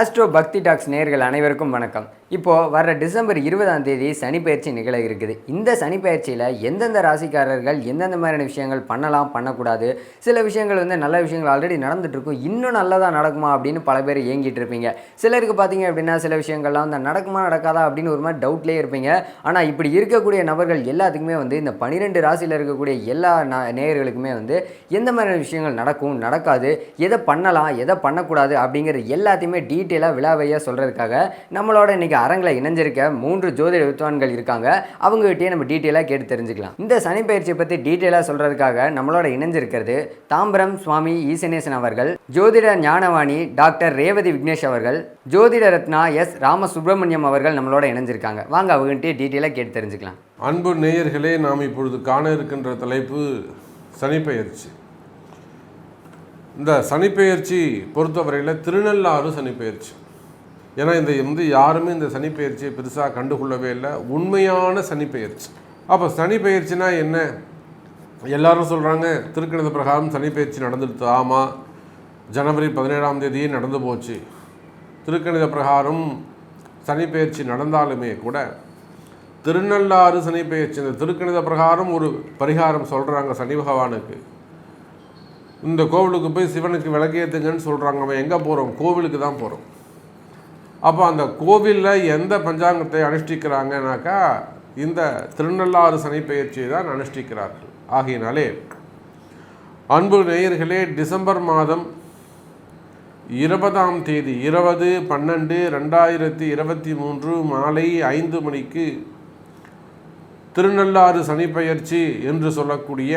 Astro பக்தி tax நேயர்கள் அனைவருக்கும் வணக்கம். இப்போது வர டிசம்பர் 20ஆம் தேதி சனிப்பெயர்ச்சி நிகழ இருக்குது. இந்த சனிப்பெயர்ச்சியில் எந்தெந்த ராசிக்காரர்கள் எந்தெந்த மாதிரியான விஷயங்கள் பண்ணலாம், பண்ணக்கூடாது, சில விஷயங்கள் நல்ல விஷயங்கள் ஆல்ரெடி நடந்துகிட்ருக்கும், இன்னும் நல்லதாக நடக்குமா அப்படின்னு பல பேர் ஏங்கிட்டு இருப்பீங்க. சிலருக்கு பார்த்தீங்க அப்படின்னா சில விஷயங்கள்லாம் நடக்குமா நடக்காதா அப்படின்னு ஒரு மாதிரி டவுட்லேயே இருப்பீங்க. ஆனால் இப்படி இருக்கக்கூடிய நபர்கள் எல்லாத்துக்குமே இந்த 12 ராசியில் இருக்கக்கூடிய எல்லா நேயர்களுக்குமே எந்த மாதிரியான விஷயங்கள் நடக்கும், நடக்காது, எதை பண்ணலாம், எதை பண்ணக்கூடாது அப்படிங்கிறது எல்லாத்தையுமே டீட்டெயிலாக விலாவையாக சொல்கிறதுக்காக நம்மளோட இன்றைக்கி அரங்கில் இணைஞ்சிருக்க 3 ஜோதிட வித்வான்கள் இருக்காங்க. அவங்ககிட்டயே நம்ம டீட்டெயிலாக கேட்டு தெரிஞ்சுக்கலாம். இந்த சனிப்பெயர்ச்சியை பற்றி டீட்டெயிலாக சொல்கிறதுக்காக நம்மளோட இணைஞ்சிருக்கிறது தாம்பரம் சுவாமி ஈசனேசன் அவர்கள், ஜோதிட ஞானவாணி டாக்டர் ரேவதி விக்னேஷ் அவர்கள், ஜோதிட ரத்னா எஸ் ராமசுப்ரமணியம் அவர்கள் நம்மளோட இணைஞ்சிருக்காங்க. வாங்க அவங்ககிட்டயே டீட்டெயிலாக கேட்டு தெரிஞ்சுக்கலாம். அன்பு நேயர்களே, நாம் இப்பொழுது காண இருக்கின்ற தலைப்பு சனிப்பெயர்ச்சி. இந்த சனிப்பெயர்ச்சி பொறுத்தவரையில் திருநள்ளாறு சனிப்பெயர்ச்சி. ஏன்னா இந்த யாருமே இந்த சனிப்பெயர்ச்சியை பெருசாக கண்டுகொள்ளவே இல்லை. உண்மையான சனிப்பெயர்ச்சி. அப்போ சனிப்பெயர்ச்சினா என்ன? எல்லாரும் சொல்கிறாங்க திருக்கணித பிரகாரம் சனிப்பெயர்ச்சி நடந்துடுது. ஆமாம், ஜனவரி 17ஆம் தேதியே நடந்து போச்சு. திருக்கணித பிரகாரம் சனிப்பெயர்ச்சி நடந்தாலுமே கூட திருநள்ளாறு சனிப்பெயர்ச்சி, இந்த திருக்கணித பிரகாரம் ஒரு பரிகாரம் சொல்கிறாங்க சனி பகவானுக்கு. இந்த கோவிலுக்கு போய் சிவனுக்கு விளக்கேற்றுங்கன்னு சொல்கிறாங்க. அவன் எங்கே போகிறோம்? கோவிலுக்கு தான் போகிறோம். அப்போ அந்த கோவிலில் எந்த பஞ்சாங்கத்தை அனுஷ்டிக்கிறாங்கனாக்கா இந்த திருநள்ளாறு சனிப்பெயர்ச்சியை தான் அனுஷ்டிக்கிறார்கள். ஆகையினாலே அன்பு நேயர்களே, டிசம்பர் மாதம் 20ஆம் தேதி 20/12/2023 மாலை 5 மணிக்கு திருநள்ளாறு சனிப்பெயர்ச்சி என்று சொல்லக்கூடிய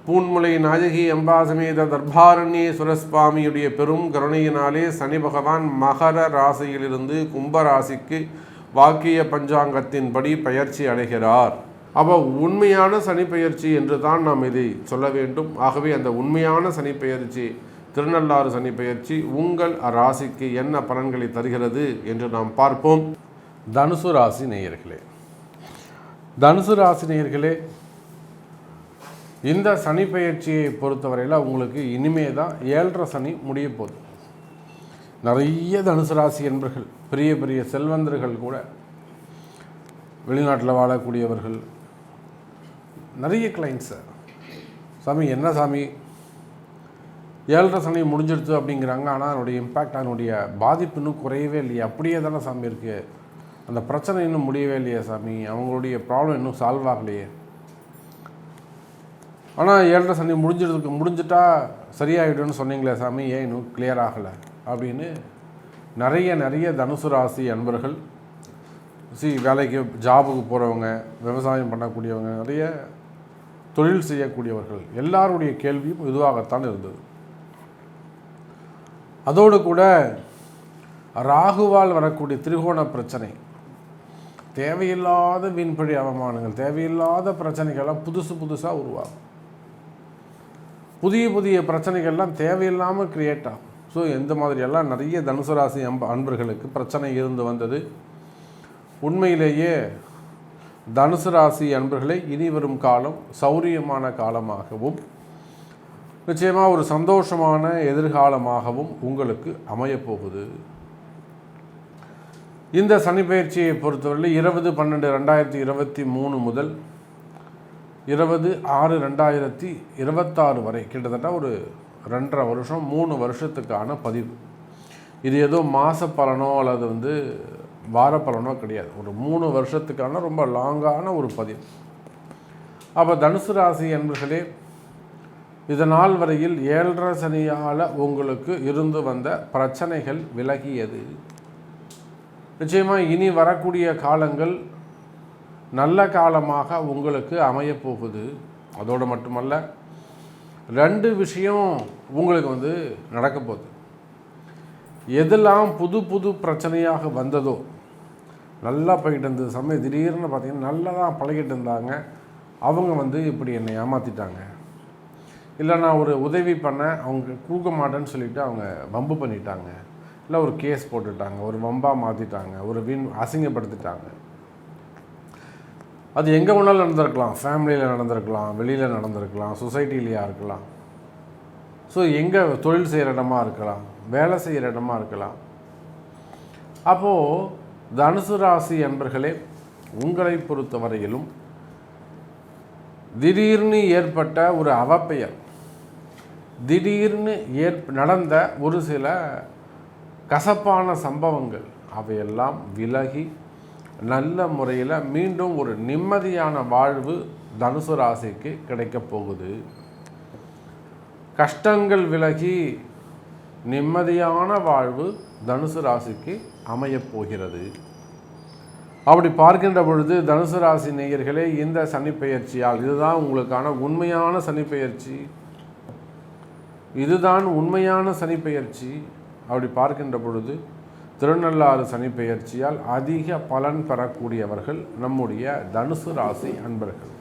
பூன்முலை நாயகி அம்பாசமேத தர்பாரண்யேஸ்வர சுவாமியுடைய பெரும் கருணையினாலே சனி பகவான் மகர ராசியிலிருந்து கும்பராசிக்கு வாக்கிய பஞ்சாங்கத்தின்படி பயிற்சி அடைகிறார். அப்போ உண்மையான சனிப்பெயர்ச்சி என்று தான் நாம் இதை சொல்ல வேண்டும். ஆகவே அந்த உண்மையான சனிப்பெயர்ச்சி, திருநள்ளாறு சனிப்பெயர்ச்சி உங்கள் ராசிக்கு என்ன பலன்களை தருகிறது என்று நாம் பார்ப்போம். தனுசு ராசி நேயர்களே, தனுசு ராசி நேயர்களே, இந்த சனிப்பெயர்ச்சியை பொறுத்தவரையில் உங்களுக்கு இனிமே தான் 7.5 சனி முடிய போகுது. நிறைய தனுசு ராசி என்பர்கள், பெரிய பெரிய செல்வந்தர்கள் கூட, வெளிநாட்டில் வாழக்கூடியவர்கள், நிறைய கிளைண்ட்ஸ், சாமி என்ன சாமி 7.5 சனி முடிஞ்சிடுது அப்படிங்கிறாங்க. ஆனால் அதனுடைய இம்பேக்ட், அதனுடைய பாதிப்பு இன்னும் குறையவே இல்லையே, அப்படியே தானே சாமி இருக்குது, அந்த பிரச்சனை இன்னும் முடியவே இல்லையா சாமி, அவங்களுடைய ப்ராப்ளம் இன்னும் சால்வ் ஆகலையே, ஆனால் 7.5 சனி முடிஞ்சிட்டா சரியாயிடும்னு சொன்னீங்களே சாமி, ஏன் இன்னும் கிளியர் ஆகலை அப்படின்னு நிறைய தனுசு ராசி அன்பர்கள், வேலைக்கு ஜாபுக்கு போகிறவங்க, விவசாயம் பண்ணக்கூடியவங்க, நிறைய தொழில் செய்யக்கூடியவர்கள் எல்லாருடைய கேள்வியும் இதுவாகத்தான் இருந்தது. அதோடு கூட ராகுவால் வரக்கூடிய திரிகோண பிரச்சனை, தேவையில்லாத வீண்பழி அவமானங்கள், தேவையில்லாத பிரச்சனைகள்லாம் புதுசாக உருவாகும். புதிய பிரச்சனைகள்லாம் தேவையில்லாமல் கிரியேட் ஆகும். ஸோ எந்த மாதிரியெல்லாம் நிறைய தனுசு ராசி அன்பர்களுக்கு பிரச்சனை இருந்து வந்தது. உண்மையிலேயே தனுசு ராசி அன்பர்களை இனி வரும் காலம் சௌரியமான காலமாகவும் நிச்சயமாக ஒரு சந்தோஷமான எதிர்காலமாகவும் உங்களுக்கு அமையப்போகுது. இந்த சனிப்பெயர்ச்சியை பொறுத்தவரை 20/12/2023 முதல் 20/6/2026 வரை கிட்டத்தட்ட ஒரு 2.5 வருஷம் 3 வருஷத்துக்கான பதிவு. இது ஏதோ மாத பலனோ அல்லது வார பலனோ கிடையாது, ஒரு 3 வருஷத்துக்கான ரொம்ப லாங்கான ஒரு பதிவு. அப்போ தனுசு ராசி என்பர்களே, இதனால் வரையில் 7.5 சனியால் உங்களுக்கு இருந்து வந்த பிரச்சனைகள் விலகியது. நிச்சயமாக இனி வரக்கூடிய காலங்கள் நல்ல காலமாக உங்களுக்கு அமையப்போகுது. அதோடு மட்டுமல்ல, 2 விஷயம் உங்களுக்கு நடக்க போகுது. எதெல்லாம் புது பிரச்சனையாக வந்ததோ, நல்லா போய்கிட்டு இருந்தது சமயம் திடீர்னு பார்த்திங்கன்னா நல்லா தான் பழகிட்டு இருந்தாங்க, அவங்க இப்படி என்னை ஏமாற்றிட்டாங்க, இல்லை நான் ஒரு உதவி பண்ணேன் அவங்க கொடுக்க மாட்டேன்னு சொல்லிவிட்டு அவங்க வம்பு பண்ணிட்டாங்க, இல்லை ஒரு கேஸ் போட்டுட்டாங்க, ஒரு வம்பாக மாற்றிட்டாங்க, ஒரு அசிங்கப்படுத்திட்டாங்க. அது எங்கே வேணாலும் நடந்திருக்கலாம், ஃபேமிலியில் நடந்திருக்கலாம், வெளியில் நடந்திருக்கலாம், சொசைட்டிலேயா இருக்கலாம், ஸோ எங்கே தொழில் செய்கிற இடமா இருக்கலாம், வேலை செய்கிற இடமா இருக்கலாம், அப்போது தனுசு ராசி என்பர்களே, உங்களை பொறுத்தவரையிலும் திடீர்னு ஏற்பட்ட ஒரு அவப்பெயர், திடீர்னு நடந்த ஒரு சில கசப்பான சம்பவங்கள் அவையெல்லாம் விலகி நல்ல முறையில் மீண்டும் ஒரு நிம்மதியான வாழ்வு தனுசு ராசிக்கு கிடைக்கப் போகுது. கஷ்டங்கள் விலகி நிம்மதியான வாழ்வு தனுசு ராசிக்கு அமையப் போகிறது. அப்படி பார்க்கின்ற பொழுது தனுசு ராசி நேயர்களே, இந்த சனிப்பெயர்ச்சியால் இதுதான் உங்களுக்கான உண்மையான சனிப்பெயர்ச்சி, இதுதான் உண்மையான சனிப்பெயர்ச்சி. அப்படி பார்க்கின்ற பொழுது திருநள்ளாறு சனிப்பெயர்ச்சியால் அதிக பலன் பெறக்கூடியவர்கள் நம்முடைய தனுசு ராசி அன்பர்கள்.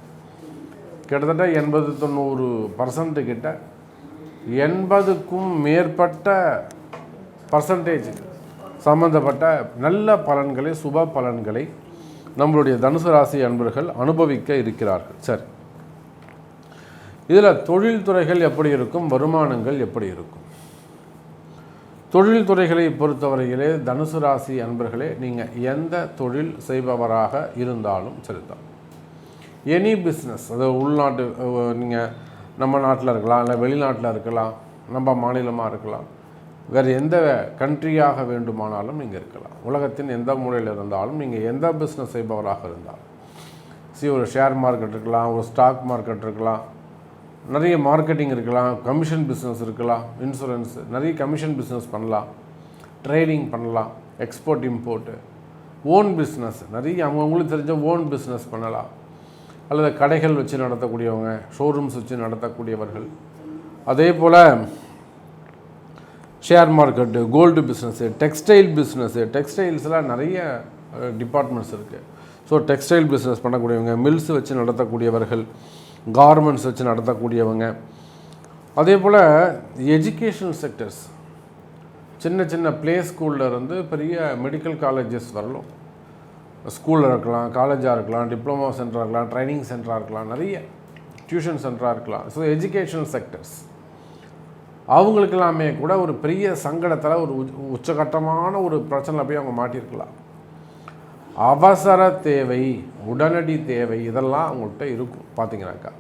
கிட்டத்தட்ட 80-90% கிட்ட 80க்கும் மேற்பட்ட பர்சன்டேஜ் சம்பந்தப்பட்ட நல்ல பலன்களை, சுப பலன்களை நம்மளுடைய தனுசு ராசி அன்பர்கள் அனுபவிக்க இருக்கிறார்கள். சரி, இதில் தொழில்துறைகள் எப்படி இருக்கும், வருமானங்கள் எப்படி இருக்கும்? தொழில்துறைகளை பொறுத்தவரையிலே தனுசு ராசி அன்பர்களே, நீங்கள் எந்த தொழில் செய்பவராக இருந்தாலும் சரிதான், எனி பிஸ்னஸ், அது உள்நாட்டு, நீங்கள் நம்ம நாட்டில் இருக்கலாம், இல்லை வெளிநாட்டில் இருக்கலாம், நம்ம மாநிலமாக இருக்கலாம், வேறு எந்த கண்ட்ரியாக வேண்டுமானாலும் நீங்கள் இருக்கலாம், உலகத்தின் எந்த மூலையில் இருந்தாலும் நீங்கள் எந்த பிஸ்னஸ் செய்பவராக இருந்தாலும் ஒரு ஷேர் மார்க்கெட் இருக்கலாம், ஒரு ஸ்டாக் மார்க்கெட் இருக்கலாம், நிறைய மார்க்கெட்டிங் இருக்கலாம், கமிஷன் பிஸ்னஸ் இருக்கலாம், இன்சூரன்ஸ், நிறைய கமிஷன் பிஸ்னஸ் பண்ணலாம், ட்ரேடிங் பண்ணலாம், எக்ஸ்போர்ட் இம்போர்ட்டு, ஓன் பிஸ்னஸ், நிறைய அவங்களுக்கு தெரிஞ்ச ஓன் பிஸ்னஸ் பண்ணலாம், அல்லது கடைகள் வச்சு நடத்தக்கூடியவங்க, ஷோரூம்ஸ் வச்சு நடத்தக்கூடியவர்கள், அதே போல் share market, gold business, textile business, டெக்ஸ்டைல்ஸ்லாம் நிறைய டிபார்ட்மெண்ட்ஸ் இருக்குது. ஸோ டெக்ஸ்டைல் பிஸ்னஸ் பண்ணக்கூடியவங்க, மில்ஸ் வச்சு நடத்தக்கூடியவர்கள், கார்மெண்ட்ஸ் வச்சு நடத்தக்கூடியவங்க, அதே போல் எஜுகேஷனல் செக்டர்ஸ், சின்ன சின்ன ப்ளே ஸ்கூலில் இருந்து பெரிய மெடிக்கல் காலேஜஸ் வரலாம், ஸ்கூலில் இருக்கலாம், காலேஜாக இருக்கலாம், டிப்ளமோ சென்டராக இருக்கலாம், ட்ரைனிங் சென்டராக இருக்கலாம், நிறைய டியூஷன் சென்டராக இருக்கலாம். ஸோ எஜுகேஷனல் செக்டர்ஸ் அவங்களுக்கெல்லாமே கூட ஒரு பெரிய சங்கடத்தில், ஒரு உச்சகட்டமான ஒரு பிரச்சனையில் போய் அவங்க மாட்டியிருக்கலாம். அவசர தேவை, உடனடி தேவை, இதெல்லாம் அவங்கள்ட்ட இருக்கும் பார்த்தீங்கன்னாக்கா.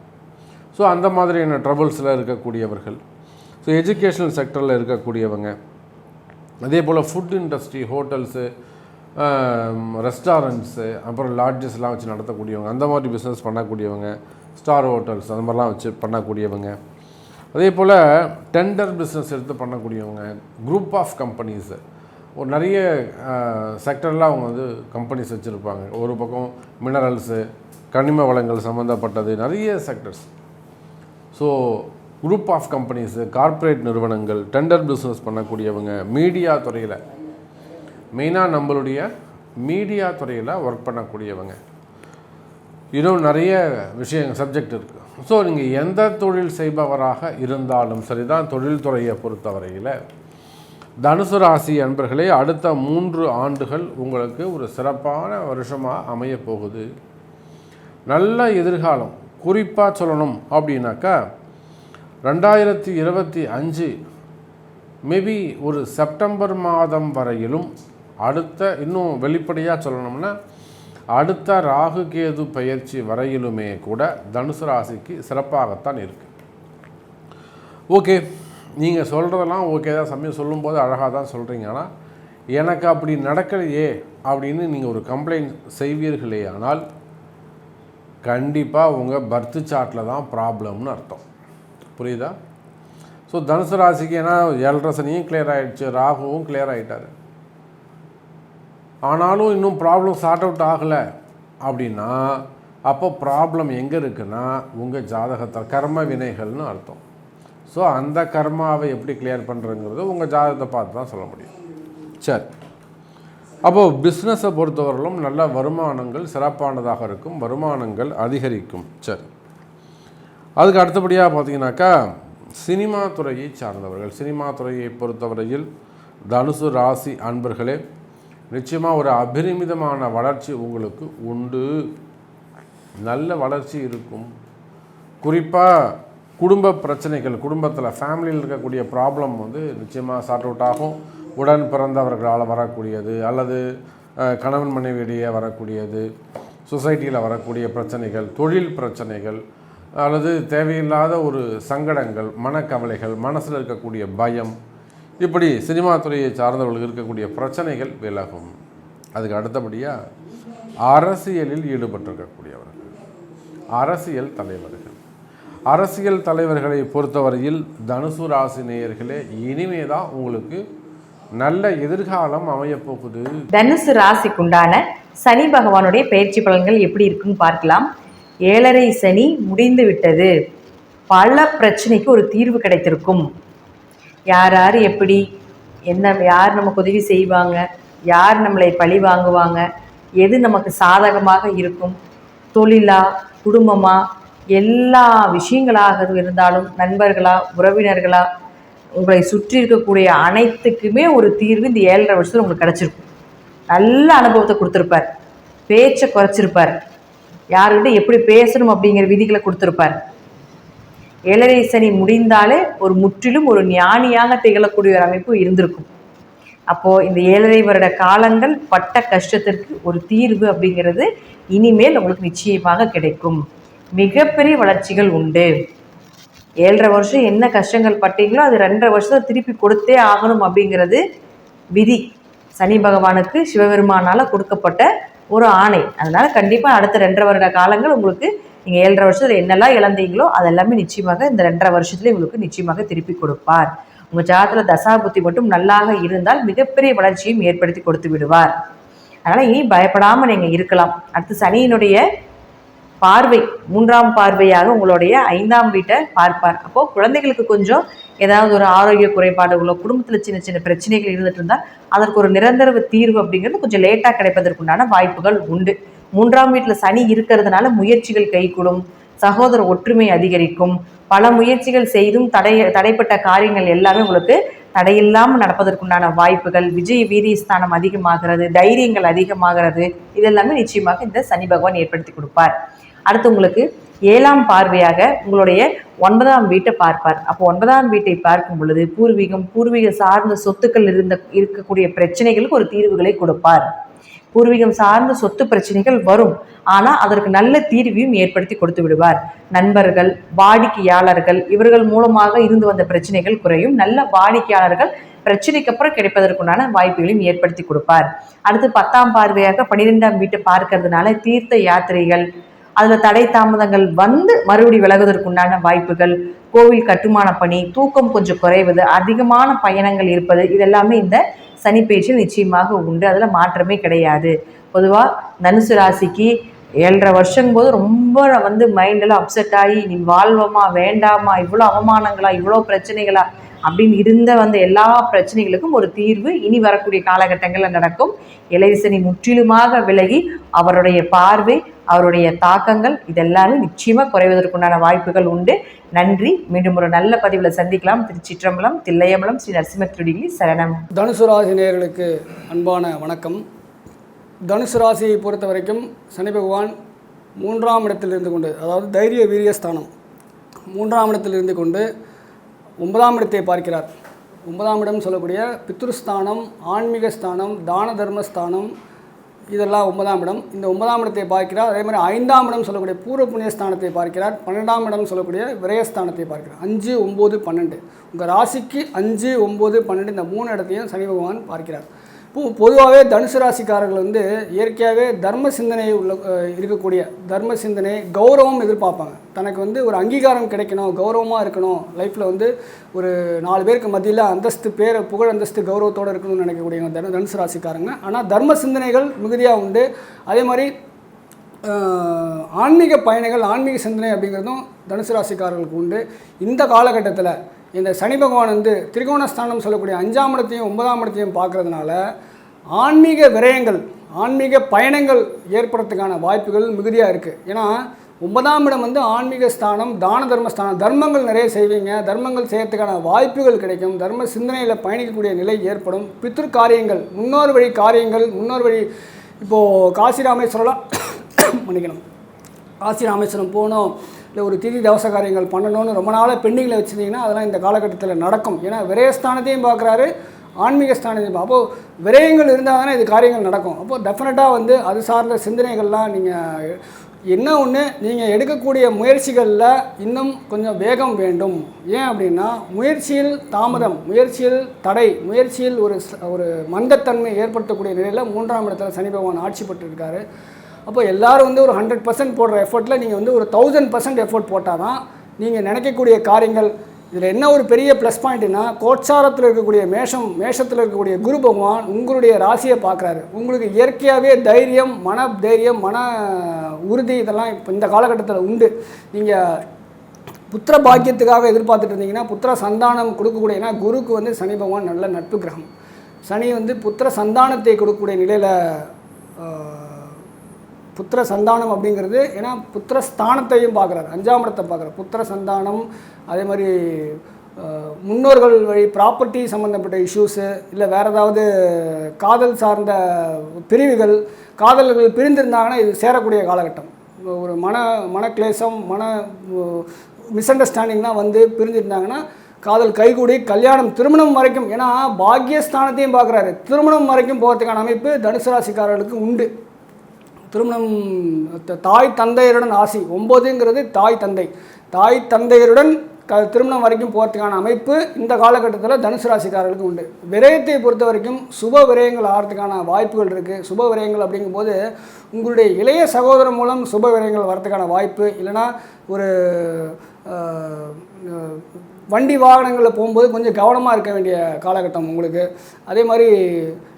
ஸோ அந்த மாதிரியான ட்ரபிள்ஸில் இருக்கக்கூடியவர்கள், ஸோ எஜுகேஷனல் செக்டரில் இருக்கக்கூடியவங்க, அதே போல் ஃபுட் இண்டஸ்ட்ரி, ஹோட்டல்ஸு, ரெஸ்டாரண்ட்ஸு, அப்புறம் லாட்ஜஸ்லாம் வச்சு நடத்தக்கூடியவங்க, அந்த மாதிரி பிஸ்னஸ் பண்ணக்கூடியவங்க, ஸ்டார் ஹோட்டல்ஸ் அந்த மாதிரிலாம் வச்சு பண்ணக்கூடியவங்க, அதே போல் டெண்டர் பிஸ்னஸ் எடுத்து பண்ணக்கூடியவங்க, குரூப் ஆஃப் கம்பெனிஸு, ஒரு நிறைய செக்டரில் அவங்க வந்து கம்பெனிஸ் வச்சுருப்பாங்க. ஒரு பக்கம் மினரல்ஸு, கனிம வளங்கள் சம்மந்தப்பட்டது, நிறைய sectors. So group of companies, corporate நிறுவனங்கள், டெண்டர் பிஸ்னஸ் பண்ணக்கூடியவங்க, மீடியா துறையில், மெயினாக நம்மளுடைய மீடியா துறையில் ஒர்க் பண்ணக்கூடியவங்க, இன்னும் நிறைய விஷயங்கள் சப்ஜெக்ட் இருக்குது. ஸோ நீங்கள் எந்த தொழில் செய்பவராக இருந்தாலும் சரிதான், தொழில்துறையை பொறுத்தவரையில் தனுசு ராசி அன்பர்களே, அடுத்த 3 ஆண்டுகள் உங்களுக்கு ஒரு சிறப்பான வருஷமாக அமைய போகுது. நல்ல எதிர்காலம். குறிப்பாக சொல்லணும் அப்படின்னாக்கா 2025 மேபி ஒரு செப்டம்பர் மாதம் வரையிலும், அடுத்த இன்னும் வெளிப்படையாக சொல்லணும்னா அடுத்த ராகு கேது பயிற்சி வரையிலுமே கூட தனுசு ராசிக்கு சிறப்பாகத்தான் இருக்குது. ஓகே, நீங்கள் சொல்கிறதெல்லாம் ஓகே தான், சமயம் சொல்லும்போது அழகாக தான் சொல்கிறீங்க. ஆனால் எனக்கு அப்படி நடக்கலையே அப்படின்னு நீங்கள் ஒரு கம்ப்ளைண்ட் செய்வீர்களே ஆனால் கண்டிப்பாக உங்கள் பர்த் சார்ட்டில் தான் ப்ராப்ளம்னு அர்த்தம். புரியுதா? ஸோ தனுசு ராசிக்கு ஏன்னா 7.5 சனியும் கிளியர் ஆகிடுச்சு, ராகுவும் கிளியர் ஆகிட்டார், ஆனாலும் இன்னும் ப்ராப்ளம் சார்ட் அவுட் ஆகலை அப்படின்னா அப்போ ப்ராப்ளம் எங்கே இருக்குன்னா உங்கள் ஜாதகத்தில் கர்ம வினைகள்னு அர்த்தம். ஸோ அந்த கர்மாவை எப்படி கிளியர் பண்ணுறதுங்கிறது உங்கள் ஜாதகத்தை பார்த்து தான் சொல்ல முடியும். சரி, அப்போது பிஸ்னஸை பொறுத்தவரையிலும் நல்ல வருமானங்கள் சிறப்பானதாக இருக்கும், வருமானங்கள் அதிகரிக்கும். சரி, அதுக்கு அடுத்தபடியாக பார்த்தீங்கன்னாக்கா சினிமா துறையை சார்ந்தவர்கள், சினிமா துறையை பொறுத்தவரையில் தனுசு ராசி அன்பர்களே நிச்சயமாக ஒரு அபரிமிதமான வளர்ச்சி உங்களுக்கு உண்டு, நல்ல வளர்ச்சி இருக்கும். குறிப்பாக குடும்ப பிரச்சனைகள், குடும்பத்தில் ஃபேமிலியில் இருக்கக்கூடிய ப்ராப்ளம் வந்து நிச்சயமாக சார்ட் அவுட் ஆகும். உடன் பிறந்தவர்களால் வரக்கூடியது, அல்லது கணவன் மனைவியிடையே வரக்கூடியது, சொசைட்டியில் வரக்கூடிய பிரச்சனைகள், தொழில் பிரச்சனைகள், அல்லது தேவையில்லாத ஒரு சங்கடங்கள், மனக்கவலைகள், மனசில் இருக்கக்கூடிய பயம், இப்படி சினிமா துறையை சார்ந்தவர்களுக்கு இருக்கக்கூடிய பிரச்சனைகள் விலகும். அதுக்கு அடுத்தபடியாக அரசியலில் ஈடுபட்டிருக்கக்கூடியவர்கள், அரசியல் தலைவர்கள், அரசியல் தலைவர்களை பொறுத்தவரையில் தனுசு ராசி நேயர்களே இனிமே தான் உங்களுக்கு நல்ல எதிர்காலம் அமையப்போகுது. தனுசு ராசிக்குண்டான சனி பகவானுடைய பயிற்சி பலன்கள் எப்படி இருக்குன்னு பார்க்கலாம். 7.5 சனி முடிந்து விட்டது. பல பிரச்சனைக்கு ஒரு தீர்வு கிடைத்திருக்கும். யார் யார் எப்படி என்ன, யார் நமக்கு உதவி செய்வாங்க, யார் நம்மளை பழி வாங்குவாங்க, எது நமக்கு சாதகமாக இருக்கும், தொழிலா குடும்பமா எல்லா விஷயங்களாக இருந்தாலும், நண்பர்களா உறவினர்களா உங்களை சுற்றி இருக்கக்கூடிய அனைத்துக்குமே ஒரு தீர்வு இந்த 7.5 வருஷத்தில் உங்களுக்கு கிடச்சிருக்கும். நல்ல அனுபவத்தை கொடுத்துருப்பார், பேச்சை குறைச்சிருப்பார், யாருக்கிட்ட எப்படி பேசணும் அப்படிங்கிற விதிகளை கொடுத்துருப்பார். 7.5 சனி முடிந்தாலே ஒரு முற்றிலும் ஒரு ஞானியாக திகழக்கூடிய ஒரு அமைப்பு இருந்திருக்கும். அப்போது இந்த 7.5 வருட காலங்கள் பட்ட கஷ்டத்திற்கு ஒரு தீர்வு அப்படிங்கிறது இனிமேல் உங்களுக்கு நிச்சயமாக கிடைக்கும். மிகப்பெரிய வளர்ச்சிகள் உண்டு. 7.5 வருஷம் என்ன கஷ்டங்கள் பட்டீங்களோ அது 2.5 வருஷத்தில் திருப்பி கொடுத்தே ஆகணும் அப்படிங்கிறது விதி. சனி பகவானுக்கு சிவபெருமானால் கொடுக்கப்பட்ட ஒரு ஆணை. அதனால் கண்டிப்பாக அடுத்த 2.5 வருட காலங்கள் உங்களுக்கு நீங்கள் 7.5 வருஷத்தில் என்னெல்லாம் இழந்தீங்களோ அதெல்லாமே நிச்சயமாக இந்த 2.5 வருஷத்துலேயே உங்களுக்கு நிச்சயமாக திருப்பி கொடுப்பார். உங்கள் ஜாதகத்தில் தசாபுத்தி மட்டும் நல்லாக இருந்தால் மிகப்பெரிய வளர்ச்சியும் ஏற்படுத்தி கொடுத்து விடுவார். அதனால் இனி பயப்படாமல் நீங்கள் இருக்கலாம். அடுத்து சனியினுடைய பார்வை 3ஆம் பார்வையாக உங்களுடைய 5ஆம் வீட்டை பார்ப்பார். அப்போது குழந்தைகளுக்கு கொஞ்சம் ஏதாவது ஒரு ஆரோக்கிய குறைபாடுகளோ, குடும்பத்தில் சின்ன சின்ன பிரச்சனைகள் இருந்துட்டு இருந்தால் அதற்கு ஒரு நிரந்தர தீர்வு அப்படிங்கிறது கொஞ்சம் லேட்டாக கிடைப்பதற்குண்டான வாய்ப்புகள் உண்டு. 3ஆம் வீட்டில் சனி இருக்கிறதுனால முயற்சிகள் கைகூடும், சகோதர ஒற்றுமை அதிகரிக்கும். பல முயற்சிகள் செய்தும் தடைப்பட்ட காரியங்கள் எல்லாமே உங்களுக்கு தடையில்லாமல் நடப்பதற்குண்டான வாய்ப்புகள், விஜய் வீரியஸ்தானம் அதிகமாகிறது, தைரியங்கள் அதிகமாகிறது, இதெல்லாமே நிச்சயமாக இந்த சனி பகவான் ஏற்படுத்தி கொடுப்பார். அடுத்து உங்களுக்கு 7ஆம் பார்வையாக உங்களுடைய 9ஆம் வீட்டை பார்ப்பார். அப்போ 9ஆம் வீட்டை பார்க்கும் பொழுது பூர்வீக சார்ந்த சொத்துக்கள் இருக்கக்கூடிய பிரச்சனைகளுக்கு ஒரு தீர்வுகளை கொடுப்பார். பூர்வீகம் சார்ந்த சொத்து பிரச்சனைகள் வரும், ஆனால் அதற்கு நல்ல தீர்வையும் ஏற்படுத்தி கொடுத்து விடுவார். நண்பர்கள், வாடிக்கையாளர்கள் இவர்கள் மூலமாக இருந்து வந்த பிரச்சனைகள் குறையும். நல்ல வாடிக்கையாளர்கள் பிரச்சனைக்கு அப்புறம் கிடைப்பதற்குண்டான வாய்ப்புகளையும் ஏற்படுத்தி கொடுப்பார். அடுத்து 10ஆம் பார்வையாக 12ஆம் வீட்டை பார்க்கறதுனால தீர்த்த யாத்திரைகள், அதில் தடை தாமதங்கள் வந்து மறுபடி விலகுவதற்குண்டான வாய்ப்புகள், கோவில் கட்டுமான பணி, தூக்கம் கொஞ்சம் குறைவது, அதிகமான பயணங்கள் இருப்பது, இதெல்லாமே இந்த சனி பயிற்சியில் நிச்சயமாக உண்டு. அதில் மாற்றமே கிடையாது. பொதுவாக தனுசு ராசிக்கு 7.5 வருஷங்கும்போது ரொம்ப மைண்டெல்லாம் அப்செட் ஆகி நீ வாழ்வமா வேண்டாமா, இவ்வளோ அவமானங்களா, இவ்வளோ பிரச்சனைகளா அப்படின்னு வந்த எல்லா பிரச்சனைகளுக்கும் ஒரு தீர்வு இனி வரக்கூடிய காலகட்டங்களில் நடக்கும். 7.5 சனி முற்றிலுமாக விலகி அவருடைய பார்வை, அவருடைய தாக்கங்கள் இதெல்லாமே நிச்சயமாக குறைவதற்குண்டான வாய்ப்புகள் உண்டு. நன்றி. மீண்டும் ஒரு நல்ல பதிவில் சந்திக்கலாம். திருச்சிற்றம்பலம், தில்லையம்பலம், ஸ்ரீ நரசிம்ம திருடிகளி சரணம். தனுசு ராசி நேயர்களுக்கு அன்பான வணக்கம். தனுசு ராசியை பொறுத்த வரைக்கும் சனி பகவான் 3ஆம் இடத்தில் இருந்து கொண்டு, அதாவது தைரிய வீரியஸ்தானம் 3ஆம் இடத்தில் இருந்து கொண்டு 9ஆம் இடத்தை பார்க்கிறார். 9ஆம் இடம் சொல்லக்கூடிய பித்ருஸ்தானம், ஆன்மீக ஸ்தானம், தான தர்மஸ்தானம், இதெல்லாம் 9ஆம் இடம். இந்த 9ஆம் இடத்தை பார்க்கிறார். அதே மாதிரி 5ஆம் இடம் சொல்லக்கூடிய பூர்வ புண்ணியஸ்தானத்தை பார்க்கிறார். 12ஆம் இடம் சொல்லக்கூடிய விரயஸ்தானத்தை பார்க்கிறார். 5, 9, 12 உங்கள் ராசிக்கு 5, 9, 12 இந்த 3 இடத்தையும் சனி பகவான் பார்க்கிறார். பொதுவாகவே தனுசு ராசிக்காரர்கள் இயற்கையாகவே தர்ம சிந்தனை இருக்கக்கூடிய, தர்ம சிந்தனை, கௌரவம் எதிர்பார்ப்பாங்க. தனக்கு ஒரு அங்கீகாரம் கிடைக்கணும், கௌரவமாக இருக்கணும், லைஃப்பில் ஒரு 4 பேருக்கு மத்தியில் அந்தஸ்து, புகழ் அந்தஸ்து, கௌரவத்தோடு இருக்கணும்னு நினைக்கக்கூடிய தனுசு ராசிக்காரங்க. ஆனால் தர்ம சிந்தனைகள் மிகுதியாக உண்டு. அதே மாதிரி ஆன்மீக பயணங்கள், ஆன்மீக சிந்தனை அப்படிங்கிறதும் தனுசு ராசிக்காரர்களுக்கு உண்டு. இந்த காலகட்டத்தில் இந்த சனி பகவான் திரிகோணஸ்தானம் சொல்லக்கூடிய 5ஆம் இடத்தையும் 9ஆம் இடத்தையும் பார்க்கறதுனால ஆன்மீக விரயங்கள், ஆன்மீக பயணங்கள் ஏற்படுறதுக்கான வாய்ப்புகள் மிகுதியாக இருக்குது. ஏன்னா 9ஆம் இடம் ஆன்மீக ஸ்தானம், தான தர்மஸ்தானம். தர்மங்கள் நிறைய செய்வீங்க, தர்மங்கள் செய்யறதுக்கான வாய்ப்புகள் கிடைக்கும், தர்ம சிந்தனையில் பயணிக்கக்கூடிய நிலை ஏற்படும். பித்ரு காரியங்கள், முன்னோர் வழி காரியங்கள், முன்னோர் வழி இப்போது காசி ராமேஸ்வரம்லாம் பண்ணிக்கணும். காசி ராமேஸ்வரம் போகணும், இல்லை ஒரு திதி தவச காரியங்கள் பண்ணணும்னு ரொம்ப நாளாக பெண்டிங்கில் வச்சுருந்தீங்கன்னா அதெல்லாம் இந்த காலகட்டத்தில் நடக்கும். ஏன்னா விரயஸ்தானத்தையும் பார்க்குறாரு, ஆன்மீக ஸ்தானம். அப்போது விரயங்கள் இருந்தால் தானே இது காரியங்கள் நடக்கும். அப்போது டெஃபினட்டாக வந்து அது சார்ந்த சிந்தனைகள்லாம் நீங்கள் என்ன ஒன்று நீங்கள் எடுக்கக்கூடிய முயற்சிகளில் இன்னும் கொஞ்சம் வேகம் வேண்டும். ஏன் அப்படின்னா முயற்சியில் தாமதம், முயற்சியில் தடை, முயற்சியில் ஒரு மந்தத்தன்மை ஏற்படுத்தக்கூடிய நிலையில் 3ஆம் இடத்துல சனி பகவான் ஆட்சி பெற்றிருக்காரு. அப்போ எல்லோரும் வந்து ஒரு 100% போடுற எஃபர்ட்டில் நீங்கள் வந்து ஒரு 1000% எஃபர்ட் போட்டால் தான் நீங்கள் நினைக்கக்கூடிய காரியங்கள். இதில் என்ன ஒரு பெரிய ப்ளஸ் பாயிண்ட்னா, கோட்சாரத்தில் இருக்கக்கூடிய மேஷத்தில் இருக்கக்கூடிய குரு பகவான் உங்களுடைய ராசியை பார்க்குறாரு. உங்களுக்கு இயற்கையாகவே தைரியம், மன உறுதி இதெல்லாம் இப்போ இந்த காலகட்டத்தில் உண்டு. நீங்கள் புத்திர பாக்கியத்துக்காக எதிர்பார்த்துட்டு இருந்தீங்கன்னா புத்திர சந்தானம் கொடுக்கக்கூடிய, ஏன்னா குருக்கு வந்து சனி பகவான் நல்ல நட்பு கிரகம். சனி வந்து புத்திர சந்தானத்தை கொடுக்கக்கூடிய நிலையில், புத்திர சந்தானம் அப்படிங்கிறது ஏன்னா புத்திர ஸ்தானத்தையும் பார்க்குறாரு, 5ஆம் இடத்தை பார்க்குறாரு. புத்திர சந்தானம், அதே மாதிரி முன்னோர்கள் வழி ப்ராப்பர்ட்டி சம்மந்தப்பட்ட இஷ்யூஸு, இல்லை வேறு ஏதாவது காதல் சார்ந்த பிரிவுகள், காதல்கள் பிரிந்திருந்தாங்கன்னா இது சேரக்கூடிய காலகட்டம். ஒரு மனக்லேசம், மிஸ் அண்டர்ஸ்டாண்டிங்லாம் வந்து பிரிஞ்சிருந்தாங்கன்னா காதல் கைகூடி கல்யாணம், திருமணம் வரைக்கும், ஏன்னா பாக்கியஸ்தானத்தையும் பார்க்குறாரு, திருமணம் வரைக்கும் போகிறதுக்கான அமைப்பு தனுசு ராசிக்காரர்களுக்கு உண்டு. திருமணம், தாய் தந்தையருடன் ஆசி, 9ங்கிறது தாய் தந்தையருடன் திருமணம் வரைக்கும் போகிறதுக்கான அமைப்பு இந்த காலகட்டத்தில் தனுசு ராசிக்காரர்களுக்கு உண்டு. விரயத்தை பொறுத்த வரைக்கும் சுப விரயங்கள் ஆகிறதுக்கான வாய்ப்புகள் இருக்குது. சுப விரயங்கள் அப்படிங்கும்போது உங்களுடைய இளைய சகோதரன் மூலம் சுப விரயங்கள் வரதுக்கான வாய்ப்பு, இல்லைனா ஒரு வண்டி வாகனங்களில் போகும்போது கொஞ்சம் கவனமாக இருக்க வேண்டிய காலகட்டம் உங்களுக்கு. அதே மாதிரி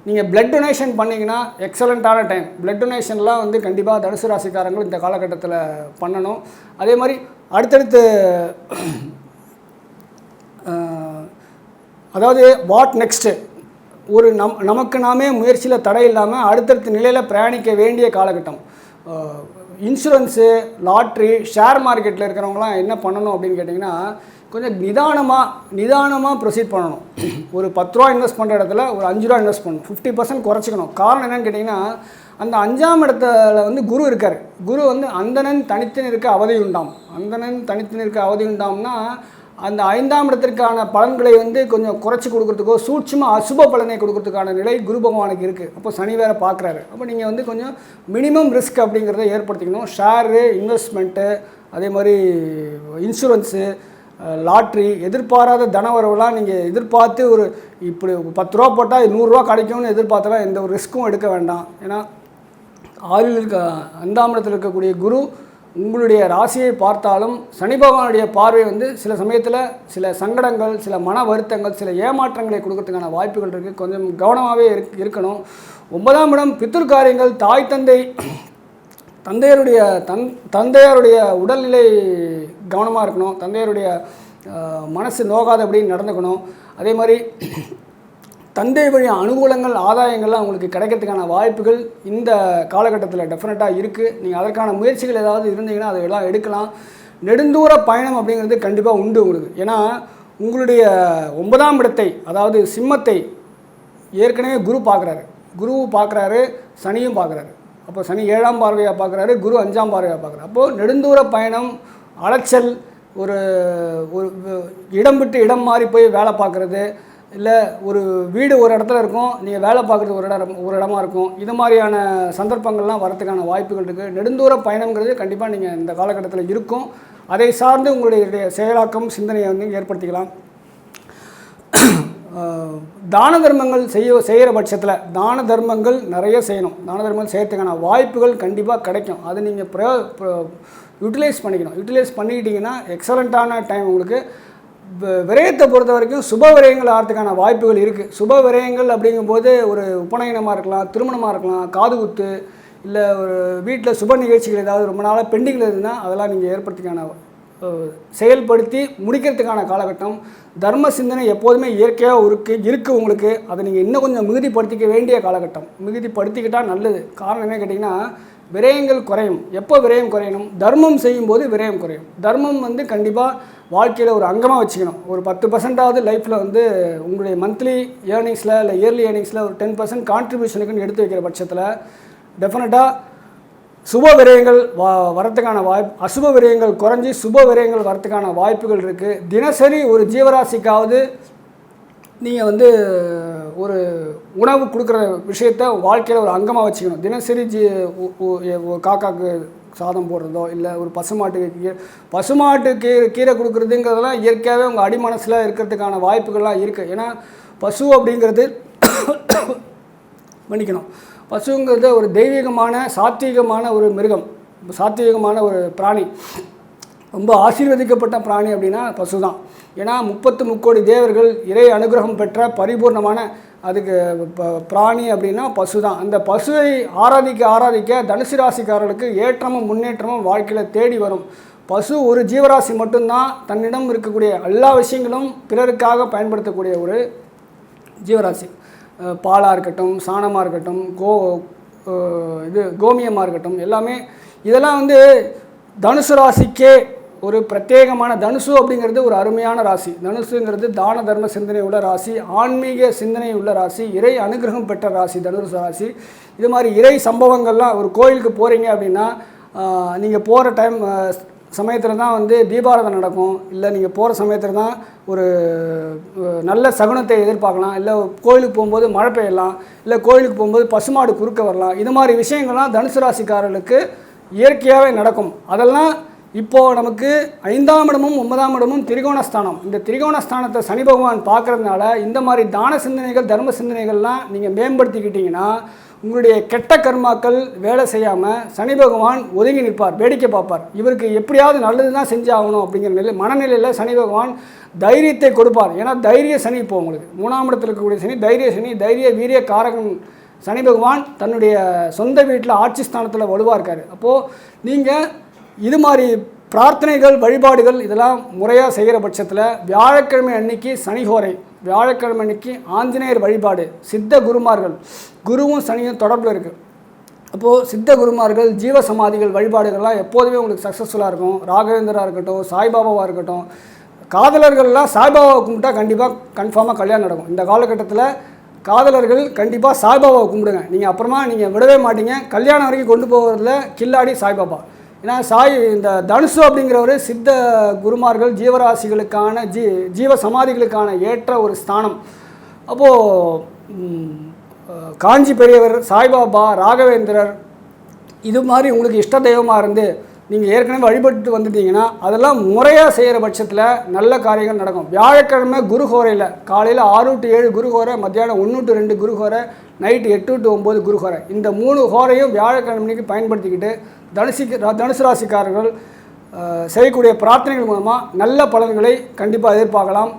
நீங்கள் பிளட் டொனேஷன் பண்ணிங்கன்னா எக்ஸலண்ட்டான டைம். பிளட் டொனேஷன்லாம் வந்து கண்டிப்பாக தனுசு ராசிக்காரங்கள் இந்த காலகட்டத்தில் பண்ணணும். அதே மாதிரி அடுத்தடுத்து அதாவது வாட் நெக்ஸ்ட்டு, ஒரு நமக்கு நாமே முயற்சியில் தடை இல்லாமல் அடுத்தடுத்த நிலையில் பிரயாணிக்க வேண்டிய காலகட்டம். இன்சூரன்ஸு, லாட்ரி, ஷேர் மார்க்கெட்டில் இருக்கிறவங்களாம் என்ன பண்ணணும் அப்படின்னு கேட்டிங்கன்னா, கொஞ்சம் நிதானமாக ப்ரொசீட் பண்ணணும். ஒரு 10 ரூபா இன்வெஸ்ட் பண்ணுற இடத்துல ஒரு 5 ரூபா இன்வெஸ்ட் பண்ணணும். 50% குறைச்சிக்கணும். காரணம் என்னென்னு கேட்டிங்கன்னா, அந்த 5ஆம் இடத்துல வந்து குரு இருக்கார். குரு வந்து அந்தணன் தனித்து நிற்க அவதி உண்டாம்னா அந்த 5ஆம் இடத்திற்கான பலன்களை வந்து கொஞ்சம் குறைச்சி கொடுக்குறதுக்கோ, சூட்சமாக அசுப பலனை கொடுக்குறதுக்கான நிலை குரு பகவானுக்கு இருக்குது. அப்போ சனி வேறு பார்க்குறாரு. அப்போ நீங்கள் வந்து கொஞ்சம் மினிமம் ரிஸ்க் அப்படிங்கிறத ஏற்படுத்திக்கணும். ஷேரு, இன்வெஸ்ட்மெண்ட்டு, அதே மாதிரி இன்சூரன்ஸு, லாட்ரி, எதிர்பாராத தனவரவுலாம் நீங்கள் எதிர்பார்த்து ஒரு இப்படி 10 ரூபா போட்டால் 100 ரூபா கிடைக்கும்னு எதிர்பார்த்தலாம் எந்த ஒரு ரிஸ்க்கும் எடுக்க வேண்டாம். ஏன்னா 5ஆம் இடத்தில் இருக்கக்கூடிய குரு உங்களுடைய ராசியை பார்த்தாலும் சனி பகவானுடைய பார்வை வந்து சில சமயத்தில் சில சங்கடங்கள், சில மன வருத்தங்கள், சில ஏமாற்றங்களை கொடுக்கறதுக்கான வாய்ப்புகள் இருக்குது. கொஞ்சம் கவனமாகவே இருக்கணும். 9ஆம் இடம் பித்ரு காரியங்கள், தாய் தந்தையாருடைய உடல்நிலை கவனமாக இருக்கணும். தந்தையாருடைய மனசு நோகாத அப்படின்னு நடந்துக்கணும். அதே மாதிரி தந்தை வழி அனுகூலங்கள், ஆதாயங்கள்லாம் உங்களுக்கு கிடைக்கிறதுக்கான வாய்ப்புகள் இந்த காலகட்டத்தில் டெஃபினட்டாக இருக்குது. நீங்கள் அதற்கான முயற்சிகள் ஏதாவது இருந்தீங்கன்னா அதையெல்லாம் எடுக்கலாம். நெடுந்தூர பயணம் அப்படிங்கிறது கண்டிப்பாக உண்டு உங்களுக்கு. ஏன்னா உங்களுடைய 9ஆம் இடத்தை, அதாவது சிம்மத்தை ஏற்கனவே குரு பார்க்குறாரு, சனியும் பார்க்குறாரு. அப்போ சனி 7ஆம் பார்வையாக பார்க்குறாரு, குரு 5ஆம் பார்வையாக பார்க்குறாரு. அப்போது நெடுந்தூர பயணம், அலைச்சல், ஒரு இடம் விட்டு இடம் மாறி போய் வேலை பார்க்குறது, இல்லை ஒரு வீடு ஒரு இடத்துல இருக்கும், நீங்கள் வேலை பார்க்குறது ஒரு இடமா இருக்கும். இது மாதிரியான சந்தர்ப்பங்கள்லாம் வரதுக்கான வாய்ப்புகள் இருக்குது. நெடுந்தூர பயணங்கிறது கண்டிப்பாக நீங்கள் இந்த காலகட்டத்தில் இருக்கும். அதை சார்ந்து உங்களுடைய செயலாக்கம், சிந்தனையை வந்து ஏற்படுத்திக்கலாம். தான தர்மங்கள் செய்கிற பட்சத்தில் தான தர்மங்கள் நிறைய செய்யணும். தான தர்மங்கள் செய்யறதுக்கான வாய்ப்புகள் கண்டிப்பாக கிடைக்கும். அதை நீங்கள் யூட்டிலைஸ் பண்ணிக்கிட்டிங்கன்னா எக்ஸலண்ட்டான டைம் உங்களுக்கு. விரயத்தை பொறுத்த வரைக்கும் சுப விரயங்கள் ஆகிறதுக்கான வாய்ப்புகள் இருக்குது. சுப விரயங்கள் அப்படிங்கும்போது ஒரு உபநயனமாக இருக்கலாம், திருமணமாக இருக்கலாம், காது குத்து, இல்லை ஒரு வீட்டில் சுப நிகழ்ச்சிகள் ஏதாவது ரொம்ப நாளாக பெண்டிங்கில் இருந்தால் அதெல்லாம் நீங்கள் ஏற்படுத்திக்கான செயல்படுத்தி முடிக்கிறதுக்கான காலகட்டம். தர்ம சிந்தனை எப்போதுமே இயற்கையாக இருக்குது உங்களுக்கு. அதை நீங்கள் இன்னும் கொஞ்சம் மிகுதிப்படுத்திக்க வேண்டிய காலகட்டம். மிகுதிப்படுத்திக்கிட்டால் நல்லது. காரணம் என்ன கேட்டிங்கன்னா, விரயங்கள் குறையும். எப்போ விரயம் குறையணும்? தர்மம் செய்யும்போது விரயம் குறையும். தர்மம் வந்து கண்டிப்பாக வாழ்க்கையில் ஒரு அங்கமாக வச்சுக்கணும். ஒரு 10%ஆவது லைஃப்பில் வந்து உங்களுடைய மந்த்லி ஏர்னிங்ஸில் இல்லை இயர்லி ஏர்னிங்ஸில் ஒரு 10% கான்ட்ரிபியூஷனுக்குன்னு எடுத்து வைக்கிற பட்சத்தில் டெஃபினட்டாக சுப விரயங்கள் வரத்துக்கான அசுப விரயங்கள் குறைஞ்சி சுப விரயங்கள் வரத்துக்கான வாய்ப்புகள் இருக்குது. தினசரி ஒரு ஜீவராசிக்காவது நீங்கள் வந்து ஒரு உணவு கொடுக்குற விஷயத்த வாழ்க்கையில் ஒரு அங்கமாக வச்சுக்கணும். தினசரி ஒரு காக்காவுக்கு சாதம் போடுறதோ இல்லை ஒரு பசுமாட்டுக்கு கீரை கொடுக்குறதுங்கிறதெல்லாம் இயற்கையாகவே உங்கள் அடிமனசில் இருக்கிறதுக்கான வாய்ப்புகள்லாம் இருக்குது. ஏன்னா பசு அப்படிங்கிறது மன்னிக்கணும், பசுங்கிறது ஒரு தெய்வீகமான சாத்வீகமான ஒரு மிருகம், சாத்வீகமான ஒரு பிராணி, ரொம்ப ஆசீர்வதிக்கப்பட்ட பிராணி அப்படின்னா பசு தான். ஏன்னா 33 தேவர்கள் இறை அனுகிரகம் பெற்ற பரிபூர்ணமான அதுக்கு பிராணி அப்படின்னா பசு தான். அந்த பசுவை ஆராதிக்க தனுசு ராசிக்காரர்களுக்கு ஏற்றமும் முன்னேற்றமும் வாழ்க்கையில் தேடி வரும். பசு ஒரு ஜீவராசி மட்டும்தான் தன்னிடம் இருக்கக்கூடிய எல்லா விஷயங்களும் பிறருக்காக பயன்படுத்தக்கூடிய ஒரு ஜீவராசி. பாலாக இருக்கட்டும், சாணமாக இருக்கட்டும், கோமியமாக இருக்கட்டும், எல்லாமே இதெல்லாம் வந்து தனுசு ராசிக்கே ஒரு பிரத்யேகமான, தனுசு அப்படிங்கிறது ஒரு அருமையான ராசி. தனுசுங்கிறது தான தர்ம சிந்தனை உள்ள ராசி, ஆன்மீக சிந்தனை உள்ள ராசி, இறை அனுகிரகம் பெற்ற ராசி தனுசு ராசி. இது மாதிரி இறை சம்பவங்கள்லாம் ஒரு கோயிலுக்கு போகிறீங்க அப்படின்னா நீங்கள் போகிற சமயத்தில் தான் வந்து தீபாராதனை நடக்கும், இல்லை நீங்கள் போகிற சமயத்தில் தான் ஒரு நல்ல சகுனத்தை எதிர்பார்க்கலாம், இல்லை கோயிலுக்கு போகும்போது மழை பெய்யலாம், இல்லை கோயிலுக்கு போகும்போது பசுமாடு குறுக்க வரலாம். இது மாதிரி விஷயங்கள்லாம் தனுசு ராசிக்காரர்களுக்கு இயற்கையாகவே நடக்கும். அதெல்லாம் இப்போது நமக்கு 5ஆம் இடமும் 9ஆம் இடமும் திரிகோணஸ்தானம். இந்த திரிகோணஸ்தானத்தை சனி பகவான் பார்க்குறதுனால இந்த மாதிரி தான சிந்தனைகள் தர்ம சிந்தனைகள்லாம் நீங்கள் மேம்படுத்திக்கிட்டிங்கன்னா உங்களுடைய கெட்ட கர்மாக்கள் வேலை செய்யாமல் சனி பகவான் ஒதுங்கி நிற்பார், வேடிக்கை பார்ப்பார். இவருக்கு எப்படியாவது நல்லது தான் செஞ்சாகணும் அப்படிங்கிற மனநிலையில் சனி பகவான் தைரியத்தை கொடுப்பார். ஏன்னா தைரிய சனி இப்போ உங்களுக்கு 3ஆம் இடத்தில் இருக்கக்கூடிய சனி தைரிய சனி, தைரிய வீரிய காரகன் சனி பகவான் தன்னுடைய சொந்த வீட்டில் ஆட்சி ஸ்தானத்தில் வலுவாக இருக்கார். அப்போது நீங்கள் இது மாதிரி பிரார்த்தனைகள் வழிபாடுகள் இதெல்லாம் முறையாக செய்கிற பட்சத்தில் வியாழக்கிழமை அன்னைக்கு சனிஹோரை, வியாழக்கிழமை அன்னைக்கு ஆஞ்சநேயர் வழிபாடு, சித்த குருமார்கள், குருவும் சனியும் தொடர்பில் இருக்குது. அப்போது சித்த குருமார்கள் ஜீவ சமாதிகள் வழிபாடுகள்லாம் எப்போதுமே உங்களுக்கு சக்ஸஸ்ஃபுல்லாக இருக்கும். ராகவேந்திரா இருக்கட்டும், சாய்பாபாவாக இருக்கட்டும், காதலர்கள்லாம் சாய்பாபாவை கும்பிட்டா கன்ஃபார்மாக கல்யாணம் நடக்கும். இந்த காலகட்டத்தில் காதலர்கள் கண்டிப்பாக சாய்பாபாவை கும்பிடுங்க. நீங்கள் அப்புறமா நீங்கள் விடவே மாட்டீங்க, கல்யாணம் வரைக்கும் கொண்டு போகிறதுல கில்லாடி சாய்பாபா. ஏன்னா இந்த தனுசு அப்படிங்கிறவர் சித்த குருமார்கள் ஜீவராசிகளுக்கான ஜீவ சமாதிகளுக்கான ஏற்ற ஒரு ஸ்தானம். அப்போது காஞ்சி பெரியவர், சாய்பாபா, ராகவேந்திரர் இது மாதிரி உங்களுக்கு இஷ்ட தெய்வமாக இருந்து நீங்கள் ஏற்கனவே வழிபட்டு வந்துட்டீங்கன்னா அதெல்லாம் முறையாக செய்கிற பட்சத்தில் நல்ல காரியங்கள் நடக்கும். வியாழக்கிழமை குருஹோரையில் காலையில் 6 to 7 குருஹோரை, மத்தியானம் 1 to 2 குருஹோரை, நைட்டு 8 to 9 குருஹோரை. இந்த 3 ஹோரையும் வியாழக்கிழமைக்கு பயன்படுத்திக்கிட்டு தனுசு ராசிக்காரர்கள் செய்யக்கூடிய பிரார்த்தனைகள் மூலமாக நல்ல பலன்களை கண்டிப்பாக எதிர்பார்க்கலாம்.